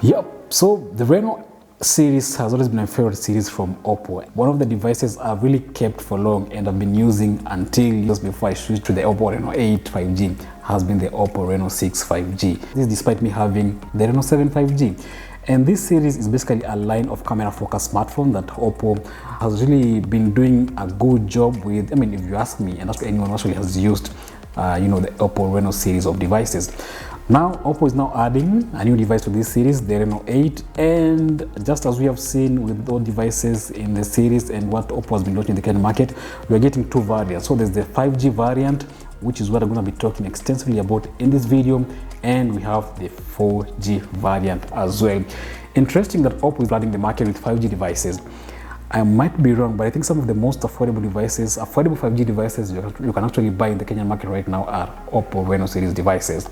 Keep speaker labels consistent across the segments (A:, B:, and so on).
A: Yep, so the Reno series has always been my favorite series from OPPO. One of the devices I've really kept for long and I've been using until just before I switched to the OPPO Reno8 5G has been the OPPO Reno6 5G. This despite me having the Reno7 5G. And this series is basically a line of camera focused smartphone that OPPO has really been doing a good job with. I mean, if you ask me, and that's what anyone actually has used, the OPPO Reno series of devices. Now, OPPO is now adding a new device to this series, the Reno8, and just as we have seen with all devices in the series and what OPPO has been launching in the Kenyan market, we are getting two variants. So there's the 5G variant, which is what I'm going to be talking extensively about in this video, and we have the 4G variant as well. Interesting that OPPO is flooding the market with 5G devices. I might be wrong, but I think some of the most affordable devices, affordable 5G devices you can actually buy in the Kenyan market right now are OPPO Reno series devices.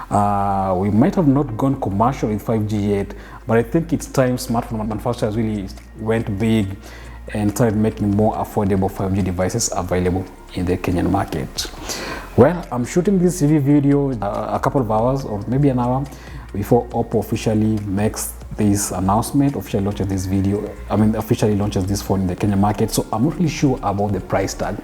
A: We might have not gone commercial with 5G yet, but I think it's time smartphone manufacturers really went big and started making more affordable 5G devices available in the Kenyan market. Well, I'm shooting this review video a couple of hours or maybe an hour before OPPO officially makes this announcement, officially launches this officially launches this phone in the Kenyan market. So I'm not really sure about the price tag,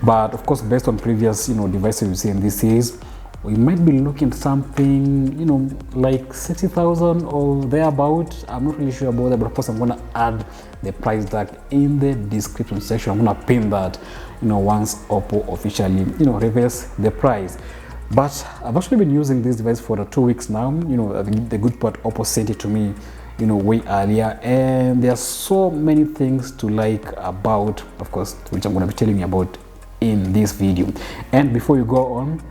A: but of course, based on previous devices we see in this series, we might be looking at something like 60,000 or thereabout. I'm not really sure about that, but of course I'm going to add the price tag in the description section. I'm going to pin that once OPPO officially reveals the price. But I've actually been using this device for 2 weeks now. The good part, OPPO sent it to me way earlier, and there are so many things to like about, of course, which I'm going to be telling you about in this video. And before you go on,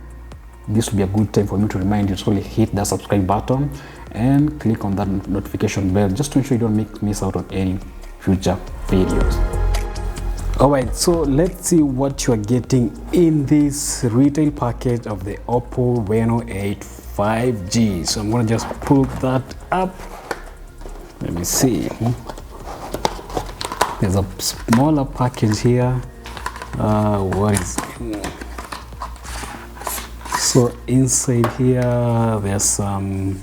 A: this will be a good time for me to remind you to really hit that subscribe button and click on that notification bell just to ensure you don't miss out on any future videos. Alright, so let's see what you are getting in this retail package of the OPPO Reno8 5G. So I'm going to just pull that up. Let me see. There's a smaller package here. What is it? So inside here there's some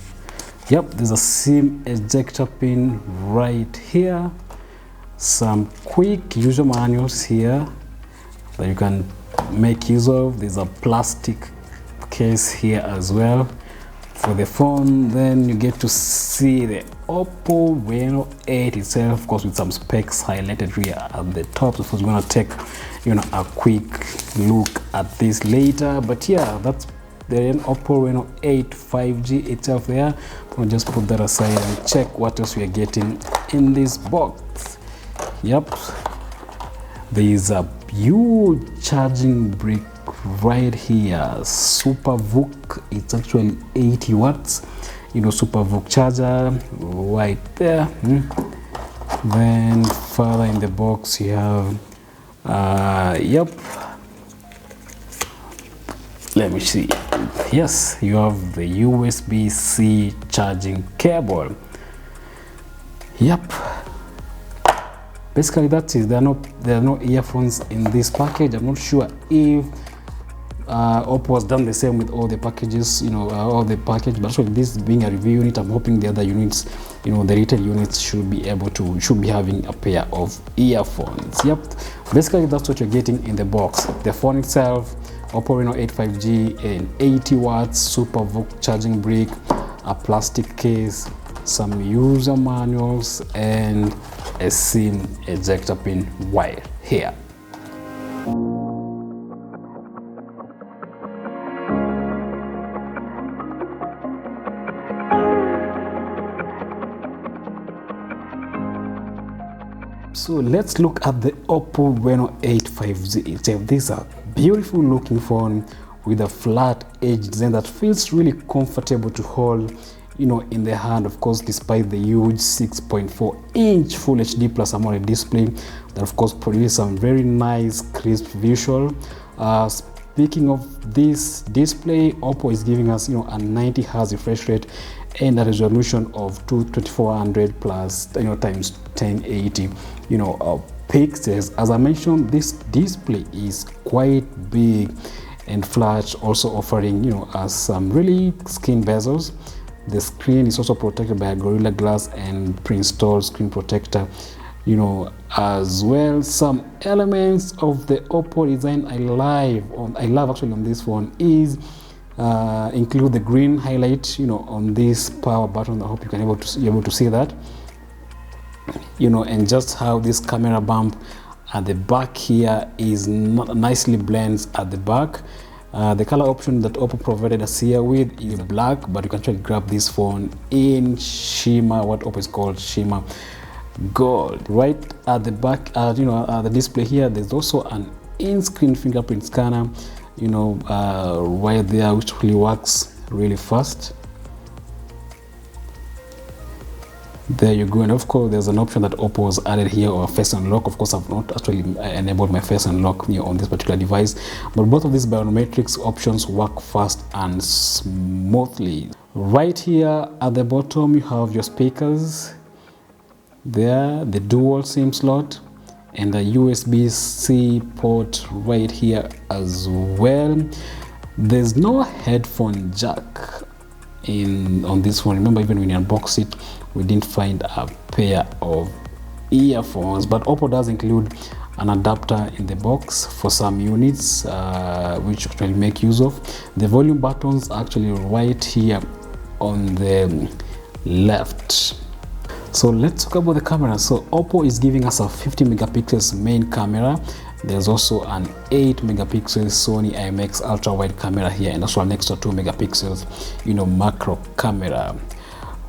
A: there's a SIM ejector pin right here, some quick user manuals here that you can make use of. There's a plastic case here as well for the phone. Then you get to see the OPPO Reno8 itself, of course, with some specs highlighted here at the top. So of course we're going to take a quick look at this later, but yeah, that's the OPPO Reno8 5G itself there. I'll just put that aside and check what else we are getting in this box. Yep, there is a huge charging brick right here, Super VOOC. It's actually 80 watts, Super VOOC charger right there. Then further in the box you have let me see. Yes, you have the USB-C charging cable. Yep. Basically that's it. There are no earphones in this package. I'm not sure if OPPO has done the same with all the packages, all the package, but actually this being a review unit, I'm hoping the other units, the retail units should be having a pair of earphones. Yep. Basically that's what you're getting in the box. The phone itself, OPPO Reno8 5G, and 80 watts Super VOOC charging brick, a plastic case, some user manuals, and a SIM ejector pin right here. So let's look at the OPPO Reno8 5G itself. This is a beautiful looking phone with a flat edge design that feels really comfortable to hold in the hand, of course, despite the huge 6.4-inch Full HD Plus AMOLED display that of course produces some very nice crisp visual. Speaking of this display, OPPO is giving us a 90 Hz refresh rate and a resolution of 2400 plus times 1080 pixels. As I mentioned, this display is quite big and flat, also offering us some really skin bezels The screen is also protected by a Gorilla Glass and pre-installed screen protector, as well. Some elements of the OPPO design I love actually on this phone is include the green highlight, on this power button. I hope you can able to see that, and just how this camera bump at the back here is nicely blends at the back. The color option that OPPO provided us here with is black, but you can actually grab this phone in shimmer, what OPPO is called shimmer gold. Right at the back, at the display here, there's also an in-screen fingerprint scanner, right there, which really works really fast. There you go. And of course, there's an option that OPPO has added here, or face unlock. Of course, I've not actually enabled my face unlock on this particular device, but both of these biometrics options work fast and smoothly. Right here at the bottom, you have your speakers there, the dual SIM slot, and the USB-C port right here as well. There's no headphone jack on this one. Remember, even when you unbox it, we didn't find a pair of earphones, but OPPO does include an adapter in the box for some units, which actually make use of. The volume buttons are actually right here on the left. So let's talk about the camera. So OPPO is giving us a 50 megapixels main camera. There's also an 8 megapixels Sony IMX ultra wide camera here, and also an extra 2 megapixels macro camera.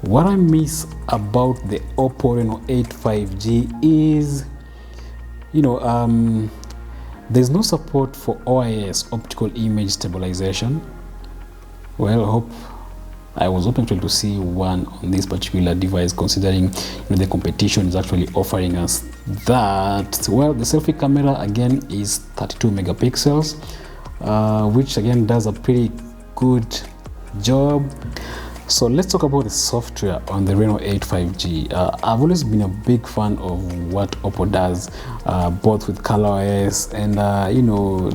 A: What I miss about the OPPO Reno8 5G is there's no support for OIS, optical image stabilization. Well, I was hoping to see one on this particular device, considering the competition is actually offering us that. Well, the selfie camera again is 32 megapixels, which again does a pretty good job. So let's talk about the software on the Reno8 5G. I've always been a big fan of what OPPO does, both with ColorOS and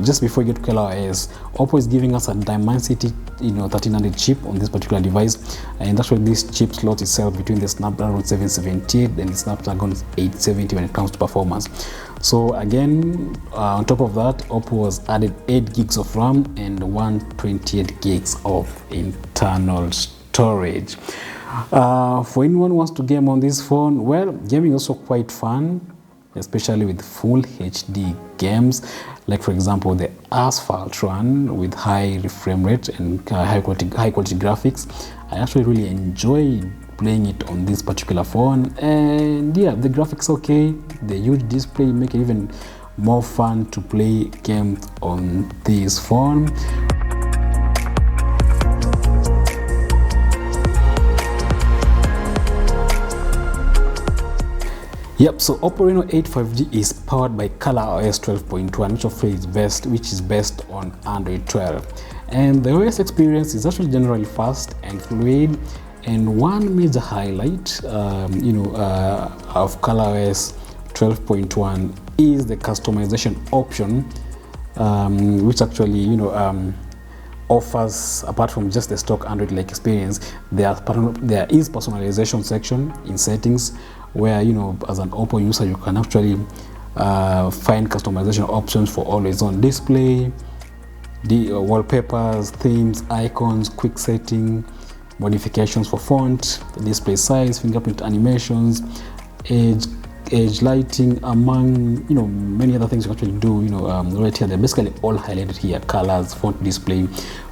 A: just before you get to ColorOS, OPPO is giving us a Dimensity 1300 chip on this particular device, and actually this chip slots itself between the Snapdragon 778 and the Snapdragon 870 when it comes to performance. So again, on top of that, OPPO has added 8 gigs of RAM and 128 gigs of internal storage. For anyone who wants to game on this phone, well, gaming is also quite fun, especially with full HD games, like for example the Asphalt run with high frame rate and high quality graphics. I actually really enjoy playing it on this particular phone, and yeah, the graphics okay, the huge display make it even more fun to play games on this phone. Yep, so OPPO Reno8 5G is powered by ColorOS 12.1, which is based on Android 12. And the OS experience is actually generally fast and fluid. And one major highlight, of ColorOS 12.1 is the customization option, which actually, offers, apart from just the stock Android-like experience, there is personalization section in settings, where as an OPPO user you can actually find customization options for always on display, the wallpapers, themes, icons, quick setting, modifications for font, display size, fingerprint animations, edge lighting, among many other things you actually do. Right here, they're basically all highlighted here: colors, font display,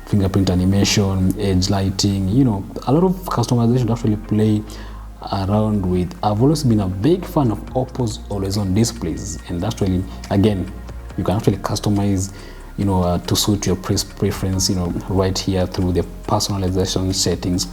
A: fingerprint animation, edge lighting. A lot of customization to actually play around with. I've always been a big fan of OPPO's always on displays, and actually again you can actually customize to suit your preference right here through the personalization settings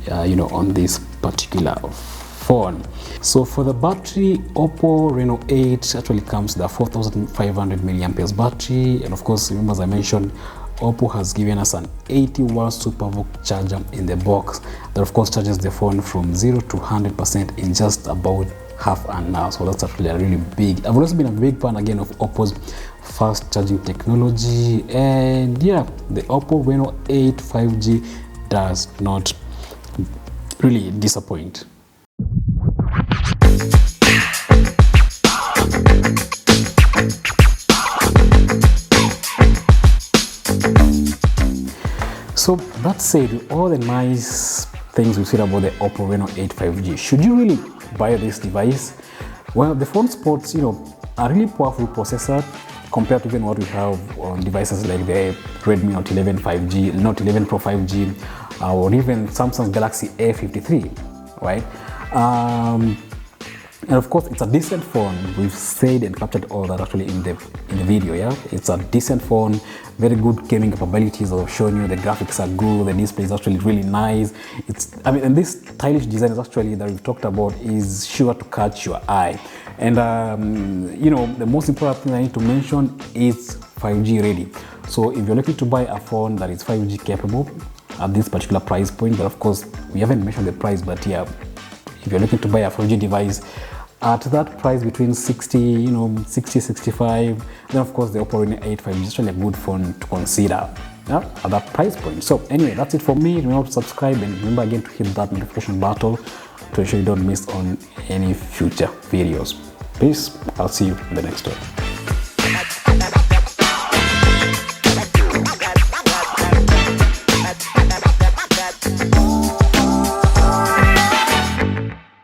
A: on this particular phone. So for the battery, OPPO Reno8 actually comes with a 4500 milliamperes battery, and of course, remember, as I mentioned, OPPO has given us an 80-watt SuperVOOC charger in the box that of course charges the phone from 0 to 100% in just about half an hour. So that's actually a really big. I've always been a big fan again of OPPO's fast charging technology, and yeah, the OPPO Reno8 5G does not really disappoint. So that said, with all the nice things we said about the OPPO Reno8 5G, should you really buy this device? Well, the phone sports, a really powerful processor compared to even what we have on devices like the Redmi Note 11 5G, Note 11 Pro 5G, or even Samsung's Galaxy A53, right? And of course, it's a decent phone. We've said and captured all that actually in the video. Yeah, it's a decent phone, very good gaming capabilities. I've shown you the graphics are good, the display is actually really nice. And this stylish design is actually that we've talked about is sure to catch your eye. And the most important thing I need to mention is 5G ready. So if you're looking to buy a phone that is 5G capable at this particular price point, but of course we haven't mentioned the price, but yeah, if you're looking to buy a 5G device at that price between 60, 65, then of course the OPPO Reno8 5G is actually a good phone to consider, yeah, at that price point. So anyway, that's it for me. Remember to subscribe and remember again to hit that notification button to ensure you don't miss on any future videos. Peace. I'll see you in the next one.